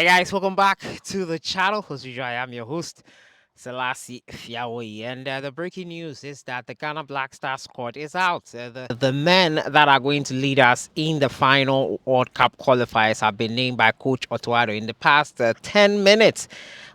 Hey guys, welcome back to the channel. As usual, I am your host, Selassie Fiawe. And the breaking news is that the Ghana Black Star squad is out. The men that are going to lead us in the final World Cup qualifiers have been named by Coach OTTO in the past 10 minutes.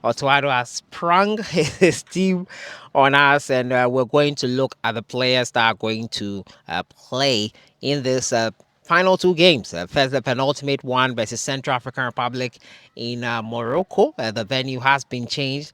OTTO has sprung his team on us, and we're going to look at the players that are going to play in this final two games. First, the penultimate one versus Central African Republic in Morocco. The venue has been changed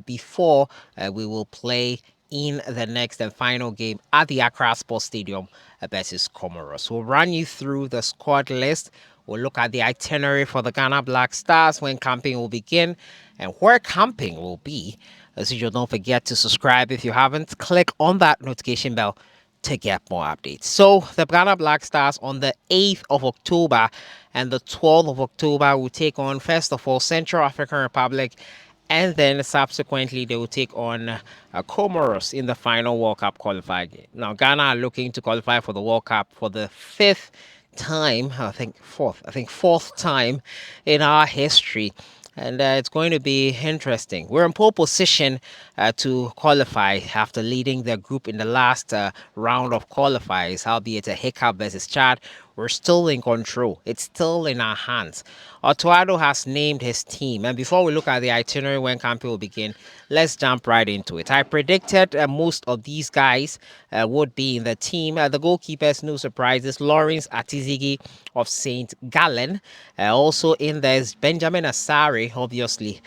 before we will play in the next and final game at the Accra Sports Stadium versus Comoros. We'll run you through the squad list. We'll look at the itinerary for the Ghana Black Stars, when camping will begin and where camping will be. As usual, don't forget to subscribe if you haven't. Click on that notification bell to get more updates. So the Ghana Black Stars on the 8th of October and the 12th of October will take on, first of all, Central African Republic, and then subsequently they will take on Comoros in the final World Cup qualifier game. Now Ghana are looking to qualify for the World Cup for the fifth time, fourth time in our history, and it's going to be interesting. We're in pole position to qualify after leading the group in the last round of qualifiers, albeit a hiccup versus Chad. We're still in control. It's still in our hands. OTTO has named his team, and before we look at the itinerary when campaign will begin, let's jump right into it. I predicted most of these guys would be in the team. The goalkeepers, no surprises. Lawrence Atizigi of St. Gallen. Also in there is Benjamin Asare, obviously.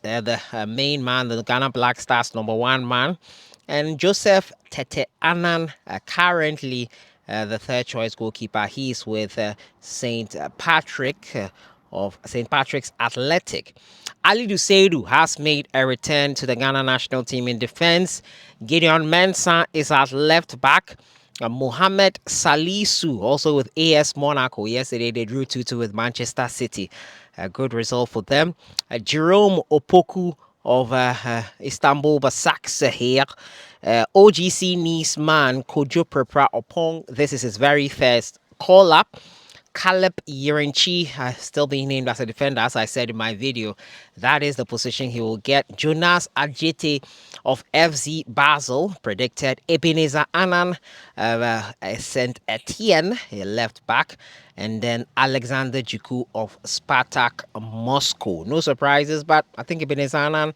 The main man, the Ghana Black Stars #1 man, and Joseph Tete Anan, currently the third choice goalkeeper. He's with St. Patrick of St. Patrick's Athletic. Ali Duseidu has made a return to the Ghana national team in defense. Gideon Mensah is at left back. Mohamed Salisu, also with AS Monaco. Yesterday they drew 2-2 with Manchester City. A good result for them. Jerome Opoku of Istanbul Basaksehir. OGC Nice man Kojo Prepra Opong. This is his very first call up. Caleb Yerenchi still being named as a defender, as I said in my video. That is the position he will get. Jonas Ajete of FC Basel predicted. Ebenezer Anan, Saint Etienne, a left back. And then Alexander Juku of Spartak Moscow. No surprises, but I think Ebenezer Anan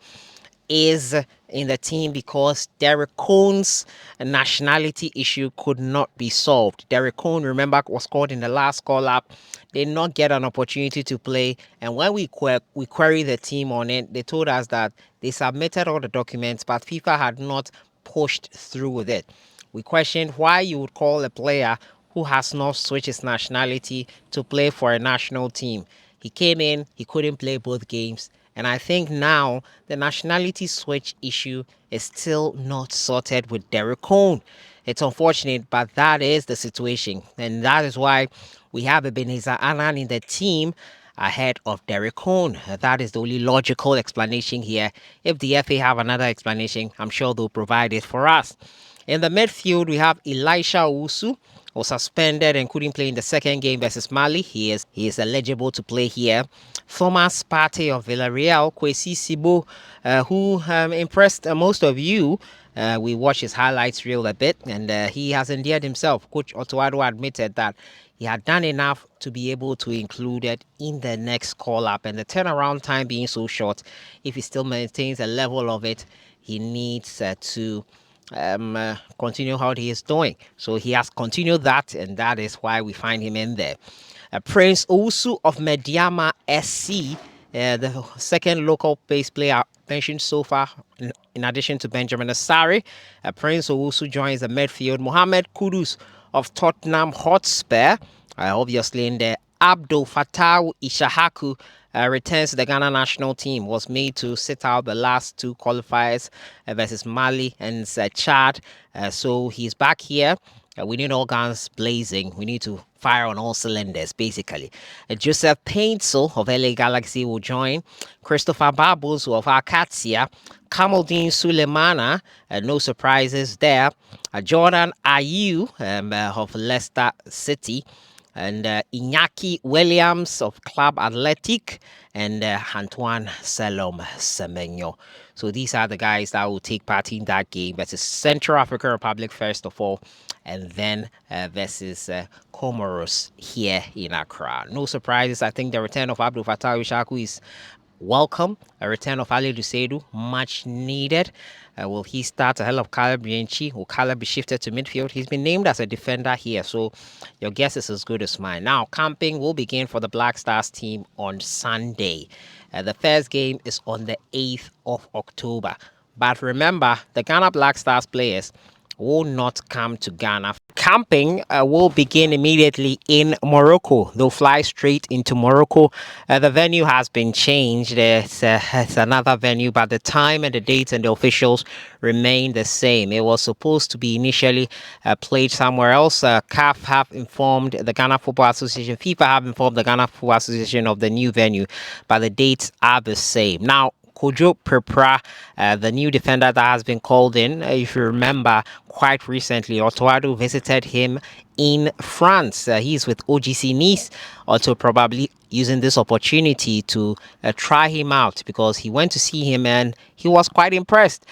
is in the team because Derek Cohn's nationality issue could not be solved. Derek Cohn, remember, was called in the last call up, did not get an opportunity to play, and when we queried the team on it, they told us that they submitted all the documents, but FIFA had not pushed through with it. We questioned why you would call a player who has not switched his nationality to play for a national team. He came in, he couldn't play both games. And I think now the nationality switch issue is still not sorted with Derek Cohn. It's unfortunate, but that is the situation. And that is why we have Ebenezer Anan in the team ahead of Derek Cohn. That is the only logical explanation here. If the FA have another explanation, I'm sure they'll provide it for us. In the midfield, we have Elisha Owusu, was suspended and couldn't play in the second game versus Mali. He is eligible to play here. Thomas Partey of Villarreal, Kwesi Sibo, who impressed most of you. We watched his highlights reel a bit, and he has endeared himself. Coach OTTO admitted that he had done enough to be able to include it in the next call-up, and the turnaround time being so short, if he still maintains a level of it, he needs to continue how he is doing. So he has continued that, and that is why we find him in there. Prince Owusu of Mediama SC, the second local base player mentioned so far, in addition to Benjamin Asare. Prince Owusu joins the midfield. Mohamed Kudus of Tottenham Hotspur, obviously in there. Abdul Fattah Ishahaku returns to the Ghana national team, was made to sit out the last two qualifiers versus Mali and Chad. So he's back here. We need all guns blazing. We need to fire on all cylinders, basically. Joseph Paintsel of LA Galaxy will join. Christopher Babos of Akatia. Kamaldeen Sulemana, no surprises there. Jordan Ayew of Leicester City. and Iñaki Williams of Club Athletic, and Antoine Salom Semenyo. So these are the guys that will take part in that game versus Central African Republic first of all, and then versus Comoros here in Accra. No surprises. I think the return of Abdul Fattah Ishaku is welcome. A return of Ali Lusedu, much needed. Will he start ahead of Caleb Bianchi? Will Caleb be shifted to midfield? He's been named as a defender here, so your guess is as good as mine. Now, camping will begin for the Black Stars team on Sunday. The first game is on the 8th of October. But remember, the Ghana Black Stars players will not come to Ghana. Camping will begin immediately in Morocco. They'll fly straight into Morocco. The venue has been changed. It's another venue, but the time and the dates and the officials remain the same. It was supposed to be initially played somewhere else. CAF have informed the Ghana Football Association, FIFA have informed the Ghana Football Association of the new venue, but the dates are the same. Now, Kojo Prepra, the new defender that has been called in. If you remember, quite recently, OTTO visited him in France. He's with OGC Nice, also probably using this opportunity to try him out because he went to see him and he was quite impressed.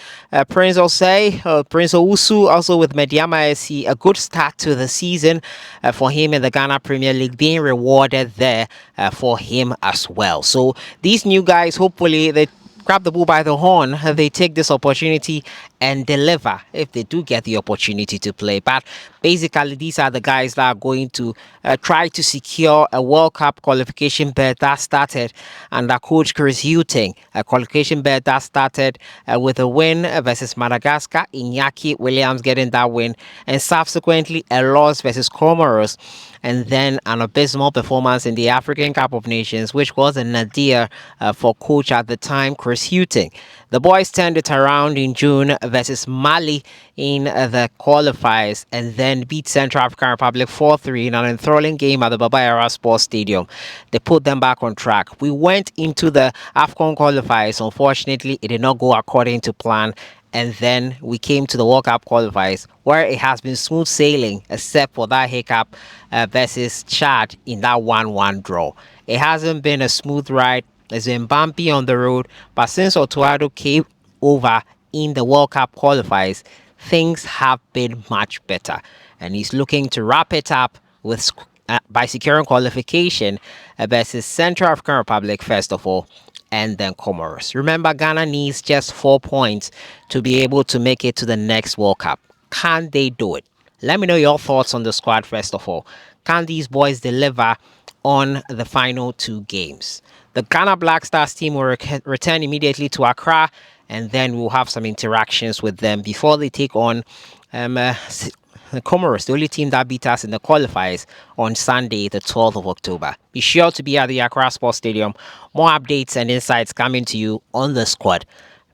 Prince Owusu, also with Mediama SC, a good start to the season for him in the Ghana Premier League, being rewarded there for him as well. So these new guys, hopefully, they grab the bull by the horn. They take this opportunity and deliver if they do get the opportunity to play. But basically, these are the guys that are going to try to secure a World Cup qualification berth that started under coach Chris Hughton. A qualification berth that started with a win versus Madagascar, Iñaki Williams getting that win, and subsequently a loss versus Comoros, and then an abysmal performance in the African Cup of Nations, which was a nadir for coach at the time, Chris Hughton. The boys turned it around in June versus Mali in the qualifiers and then beat Central African Republic 4-3 in an enthralling game at the Baba Yara Sports Stadium. They put them back on track. We went into the AFCON qualifiers. Unfortunately, it did not go according to plan. And then we came to the World Cup qualifiers where it has been smooth sailing except for that hiccup versus Chad in that 1-1 draw. It hasn't been a smooth ride. It's been bumpy on the road, but since OTTO came over in the World Cup qualifiers, things have been much better. And he's looking to wrap it up with by securing qualification versus Central African Republic first of all, and then Comoros. Remember, Ghana needs just 4 points to be able to make it to the next World Cup. Can they do it? Let me know your thoughts on the squad first of all. Can these boys deliver on the final 2 games? The Ghana Black Stars team will return immediately to Accra, and then we'll have some interactions with them before they take on the Comoros, the only team that beat us in the qualifiers, on Sunday, the 12th of October. Be sure to be at the Accra Sports Stadium. More updates and insights coming to you on the squad.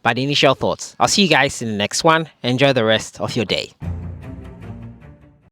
But initial thoughts. I'll see you guys in the next one. Enjoy the rest of your day.